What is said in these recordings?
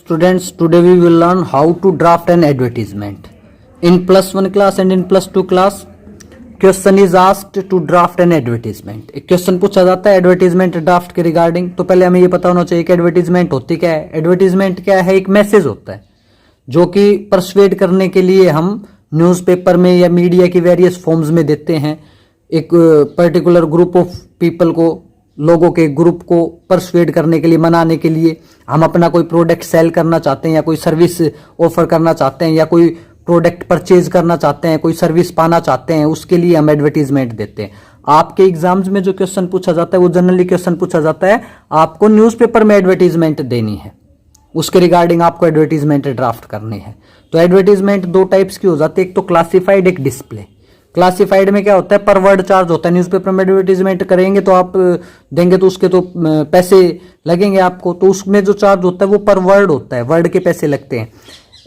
Students, today we will learn how to draft an advertisement. In +1 class and in +2 class, question is asked to draft an advertisement. एक question पूछा जाता है advertisement draft के regarding. तो पहले हमें ये पता होना चाहिए कि एडवर्टीजमेंट होती क्या है। एडवर्टीजमेंट क्या है? एक मैसेज होता है जो कि परसुएड करने के लिए हम न्यूज़पेपर में या मीडिया की वेरियस फॉर्म्स में देते हैं। एक पर्टिकुलर ग्रुप ऑफ पीपल को, लोगों के ग्रुप को परसुएड करने के लिए, मनाने के लिए, हम अपना कोई प्रोडक्ट सेल करना चाहते हैं या कोई सर्विस ऑफर करना चाहते हैं या कोई प्रोडक्ट परचेज करना चाहते हैं, कोई सर्विस पाना चाहते हैं, उसके लिए हम एडवर्टीजमेंट देते हैं। आपके एग्जाम्स में जो क्वेश्चन पूछा जाता है वो जनरली क्वेश्चन पूछा जाता है आपको न्यूज़पेपर में एडवर्टीजमेंट देनी है, उसके रिगार्डिंग आपको एडवर्टीजमेंट ड्राफ्ट करनी है। तो एडवर्टीजमेंट दो टाइप्स की हो जाती है, एक तो क्लासिफाइड, एक डिस्प्ले। क्लासिफाइड में क्या होता है? पर वर्ड चार्ज होता है। न्यूज़पेपर में एडवर्टीजमेंट करेंगे तो आप देंगे तो उसके तो पैसे लगेंगे आपको, तो उसमें जो चार्ज होता है वो पर वर्ड होता है, वर्ड के पैसे लगते हैं।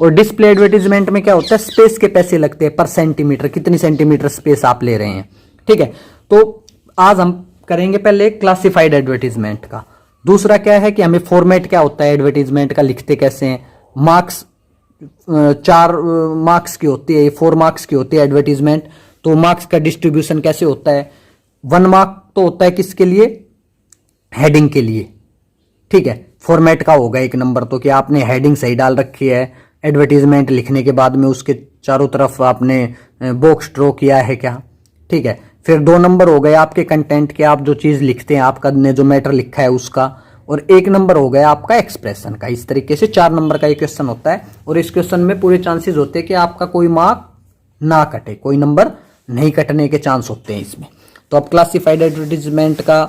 और डिस्प्ले एडवर्टीजमेंट में क्या होता है? स्पेस के पैसे लगते हैं, पर सेंटीमीटर, कितनी सेंटीमीटर स्पेस आप ले रहे हैं। ठीक है, तो आज हम करेंगे पहले क्लासिफाइड एडवर्टीजमेंट का। दूसरा क्या है कि हमें फॉर्मेट क्या होता है एडवर्टीजमेंट का, लिखते कैसे हैं। मार्क्स 4 मार्क्स की होती है, 4 मार्क्स की होती है एडवर्टीजमेंट। तो मार्क्स का डिस्ट्रीब्यूशन कैसे होता है? 1 मार्क तो होता है किसके लिए? हेडिंग के लिए। ठीक है, फॉर्मेट का होगा 1 नंबर तो कि आपने हेडिंग सही डाल रखी है, एडवर्टीजमेंट लिखने के बाद में उसके चारों तरफ आपने बॉक्स ड्रॉ किया है क्या। ठीक है, फिर 2 नंबर हो गए आपके कंटेंट के, आप जो चीज लिखते हैं, आपका ने जो मैटर लिखा है उसका। और 1 नंबर हो गया आपका एक्सप्रेशन का। इस तरीके से 4 नंबर का ये क्वेश्चन होता है। और इस क्वेश्चन में पूरे चांसेस होते हैं कि आपका कोई मार्क ना कटे, कोई नंबर नहीं कटने के चांस होते हैं इसमें। तो अब क्लासिफाइड एडवर्टीजमेंट का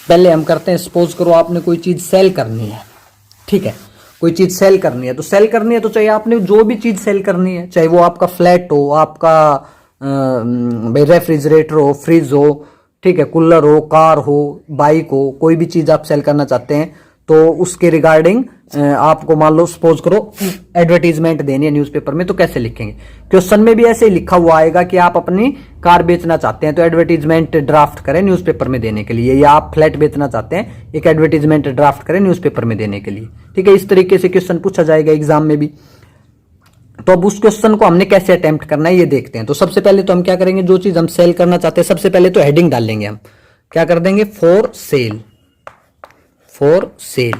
पहले हम करते हैं। सपोज करो आपने कोई चीज सेल करनी है। ठीक है, कोई चीज सेल करनी है, तो सेल करनी है तो चाहिए आपने जो भी चीज सेल करनी है, चाहे वो आपका फ्लैट हो, आपका भाई रेफ्रिजरेटर हो, फ्रिज हो, ठीक है, कूलर हो, कार हो, बाइक हो, कोई भी चीज आप सेल करना चाहते हैं तो उसके रिगार्डिंग आपको मान लो सपोज करो एडवर्टीजमेंट देनी है न्यूज़पेपर में, तो कैसे लिखेंगे? क्वेश्चन में भी ऐसे ही लिखा हुआ आएगा कि आप अपनी कार बेचना चाहते हैं तो एडवर्टीजमेंट ड्राफ्ट करें न्यूज़पेपर में देने के लिए, या आप फ्लैट बेचना चाहते हैं, एक एडवर्टीजमेंट ड्राफ्ट करें न्यूज़पेपर में देने के लिए। ठीक है, इस तरीके से क्वेश्चन पूछा जाएगा एग्जाम में भी। तो अब उस क्वेश्चन को हमने कैसे अटेम्प्ट करना है ये देखते हैं। तो सबसे पहले तो हम क्या करेंगे, जो चीज हम सेल करना चाहते हैं सबसे पहले तो हेडिंग डाल लेंगे। हम क्या कर देंगे? For sale. फॉर सेल,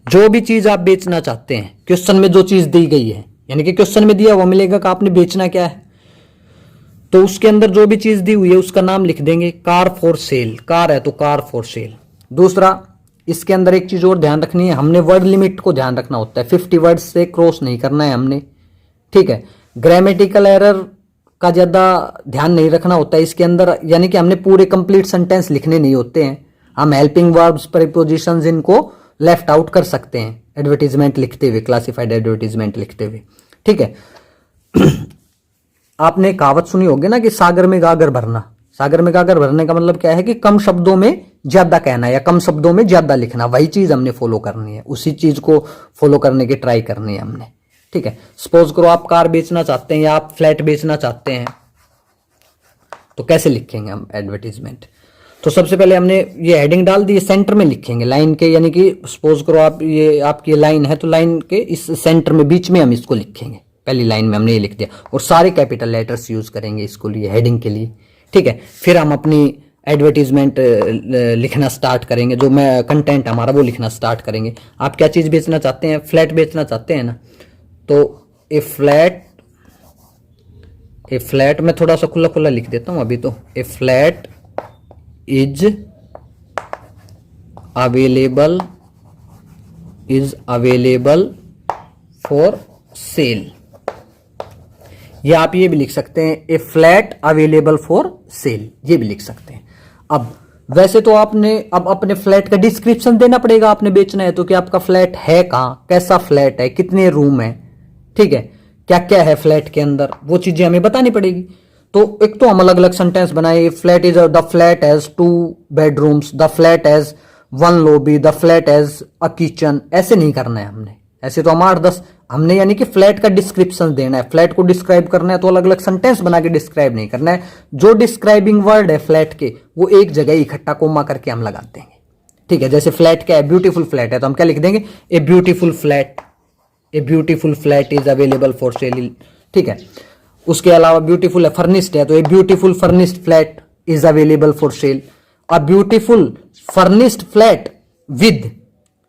जो भी चीज आप बेचना चाहते हैं, क्वेश्चन में जो चीज दी गई है, यानी कि क्वेश्चन में दिया हुआ मिलेगा कि आपने बेचना क्या है, तो उसके अंदर जो भी चीज दी हुई है उसका नाम लिख देंगे। कार फॉर सेल, कार है तो कार फॉर सेल। दूसरा, इसके अंदर एक चीज और ध्यान रखनी है, हमने वर्ड लिमिट को ध्यान रखना होता है, 50 वर्ड से क्रॉस नहीं करना है हमने। ठीक है, ग्रामेटिकल एरर का ज्यादा ध्यान नहीं रखना होता है इसके अंदर, यानी कि हमने पूरे कंप्लीट सेंटेंस लिखने नहीं होते हैं। हम हेल्पिंग वर्ब्स, प्रीपोजिशंस, इनको लेफ्ट आउट कर सकते हैं एडवर्टीजमेंट लिखते हुए, क्लासिफाइड एडवर्टीजमेंट लिखते हुए। ठीक है, आपने कहावत सुनी होगी ना कि सागर में गागर भरना। सागर में गागर भरने का मतलब क्या है कि कम शब्दों में ज्यादा कहना या कम शब्दों में ज्यादा लिखना, वही चीज हमने फॉलो करनी है, उसी चीज को फॉलो करने की ट्राई करनी है हमने। ठीक है, सपोज करो आप कार बेचना चाहते हैं या आप फ्लैट बेचना चाहते हैं, तो कैसे लिखेंगे हम एडवर्टीजमेंट? तो सबसे पहले हमने ये हेडिंग डाल दी, सेंटर में लिखेंगे लाइन के, यानी कि सपोज करो आप, ये आपकी लाइन है तो लाइन के इस सेंटर में, बीच में हम इसको लिखेंगे। पहली लाइन में हमने ये लिख दिया और सारे कैपिटल लेटर्स यूज करेंगे इसको लिए, हेडिंग के लिए। ठीक है, फिर हम अपनी एडवर्टीजमेंट लिखना स्टार्ट करेंगे, जो मैं कंटेंट हमारा वो लिखना स्टार्ट करेंगे। आप क्या चीज बेचना चाहते हैं? फ्लैट बेचना चाहते हैं ना, तो ए फ्लैट मैं थोड़ा सा खुला खुला लिख देता हूं अभी। तो a flat is available for sale, या आप ये भी लिख सकते हैं a flat available for sale, ये भी लिख सकते हैं। अब वैसे तो आपने अब अपने फ्लैट का डिस्क्रिप्शन देना पड़ेगा, आपने बेचना है तो कि आपका फ्लैट है कहां, कैसा फ्लैट है, कितने रूम है, ठीक है, क्या क्या है फ्लैट के अंदर, वो चीजें हमें बतानी पड़ेगी। तो एक तो हम अलग अलग सेंटेंस बनाए, flat is the flat has 2 bedrooms, the flat has 1 lobby, the flat has a kitchen. ऐसे नहीं करना है हमने, ऐसे तो हम 8-10 हमने, यानी कि फ्लैट का डिस्क्रिप्शन देना है, फ्लैट को डिस्क्राइब करना है तो अलग अलग सेंटेंस बना के डिस्क्राइब नहीं करना है। जो डिस्क्राइबिंग वर्ड है फ्लैट के, वो एक जगह इकट्ठा कोमा करके हम लगा देंगे। ठीक है, जैसे फ्लैट क्या है, ब्यूटीफुल फ्लैट है, तो हम क्या लिख देंगे, a beautiful flat is available for sale. ठीक है, उसके अलावा ब्यूटीफुल है, फर्निश्ड है, तो a beautiful furnished flat is available for cell. A beautiful furnished flat with,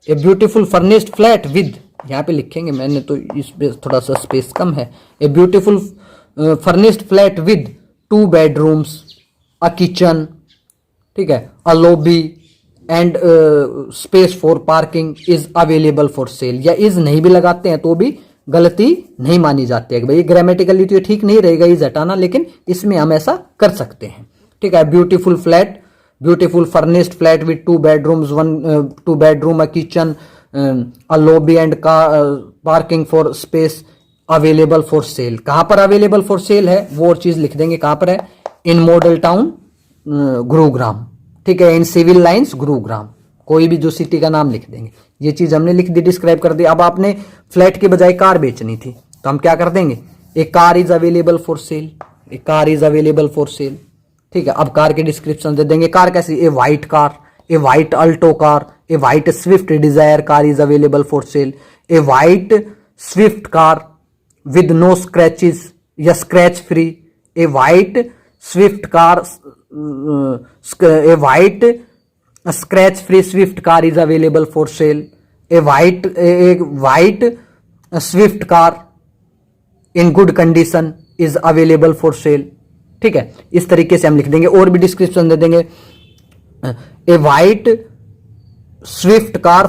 a beautiful furnished flat with, यहाँ पे लिखेंगे, मैंने तो इस पे थोड़ा सा स्पेस कम है। A beautiful furnished flat with 2 bedrooms, a kitchen, ठीक है, अ lobby and space for parking is available for sale. या इज नहीं भी लगाते हैं तो भी गलती नहीं मानी जाती है कि भाई ग्रामेटिकली तो ये ठीक नहीं रहेगा इज हटाना, लेकिन इसमें हम ऐसा कर सकते हैं। ठीक है, beautiful flat, beautiful furnished flat with 2 bedrooms, 2 bedroom, a kitchen, a lobby and parking for space available for cell. कहां पर अवेलेबल फॉर सेल है वो और चीज लिख देंगे, कहां पर है, इन मॉडल टाउन गुरुग्राम। ठीक है, इन सिविल लाइंस गुरुग्राम, कोई भी जो सिटी का नाम लिख देंगे। ये चीज हमने लिख दी, डिस्क्राइब कर दी। अब आपने फ्लैट के बजाय कार बेचनी थी तो हम क्या कर देंगे, a car is available for sale, a car is available for sale. ठीक है, अब कार के डिस्क्रिप्शन दे देंगे, कार कैसी, a white car, a white Alto car, a white Swift Dzire car is available for sale, a white Swift car with no scratches या scratch free, a white Swift car, a white scratch free Swift car is available for sale, a white Swift car in good condition is available for sale. ठीक है, इस तरीके से हम लिख देंगे। और भी डिस्क्रिप्शन दे देंगे, a white Swift car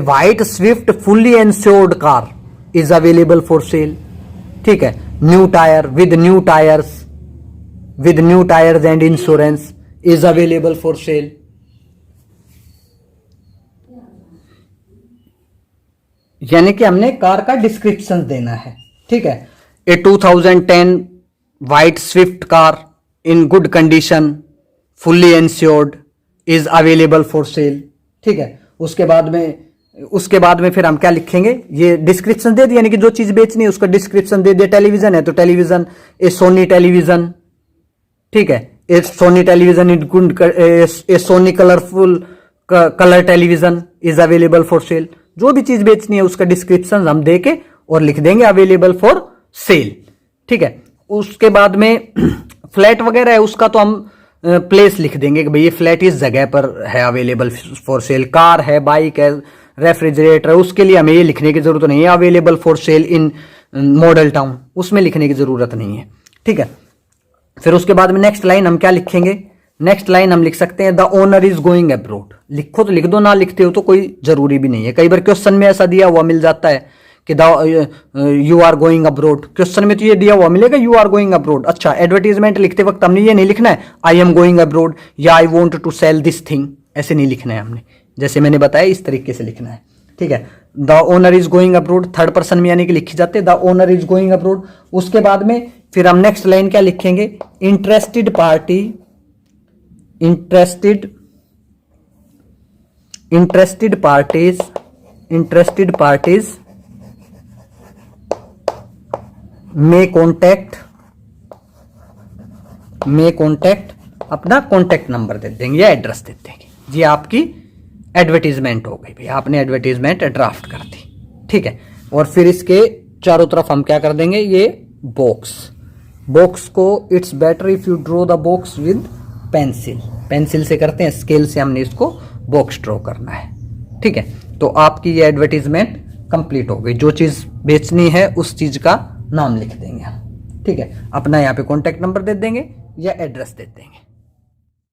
white Swift fully insured car is available for sale. ठीक है, new tyre with new tyres and insurance is available for sale. यानी कि हमने कार का डिस्क्रिप्शन देना है। ठीक है, ए 2010 white Swift car in good condition fully insured is available for sale. ठीक है, उसके बाद में फिर हम क्या लिखेंगे, ये डिस्क्रिप्शन दे दिया, यानी कि जो चीज बेचनी है उसका डिस्क्रिप्शन दे दिया। टेलीविजन है तो टेलीविजन, ए सोनी टेलीविजन, ठीक है, a Sony television in good, a Sony colourful colour television is available for sale. जो भी चीज बेचनी है उसका डिस्क्रिप्शन हम दे के और लिख देंगे अवेलेबल फॉर सेल। ठीक है, उसके बाद में फ्लैट वगैरह है उसका तो हम प्लेस लिख देंगे कि भाई ये फ्लैट इस जगह पर है अवेलेबल फॉर सेल। कार है, बाइक है, रेफ्रिजरेटर है, उसके लिए हमें ये लिखने की जरूरत नहीं है available for cell in model town, उसमें लिखने की जरूरत नहीं है। ठीक है, फिर उसके बाद में नेक्स्ट लाइन हम क्या लिखेंगे, नेक्स्ट लाइन हम लिख सकते हैं the owner is going abroad. लिखो तो लिख दो, ना लिखते हो तो कोई जरूरी भी नहीं है। कई बार क्वेश्चन में ऐसा दिया हुआ मिल जाता है कि you are going abroad, question में तो ये दिया हुआ मिलेगा यू आर गोइंग अब्रोड। अच्छा, एडवर्टीजमेंट लिखते वक्त हमने ये नहीं लिखना है आई एम गोइंग अब्रोड या I want to sell this thing, ऐसे नहीं लिखना है हमने, जैसे मैंने बताया इस तरीके से लिखना है। ठीक है, the owner is going abroad third person में यानी कि लिखी जाते the owner is going abroad. उसके बाद में फिर हम नेक्स्ट लाइन क्या लिखेंगे, इंटरेस्टेड पार्टीज मे कॉन्टैक्ट, अपना कॉन्टैक्ट नंबर दे देंगे या एड्रेस दे देंगे। ये आपकी एडवर्टीजमेंट हो गई भाई, आपने एडवर्टीजमेंट ड्राफ्ट कर दी। ठीक है, और फिर इसके चारों तरफ हम क्या कर देंगे, ये बॉक्स को it's better if you draw the box with pencil से करते हैं, स्केल से हमने इसको बॉक्स ड्रॉ करना है। ठीक है, तो आपकी ये एडवर्टीजमेंट कंप्लीट हो गई। जो चीज बेचनी है उस चीज का नाम लिख देंगे हम। ठीक है, अपना यहाँ पे कॉन्टैक्ट नंबर दे देंगे या एड्रेस दे देंगे।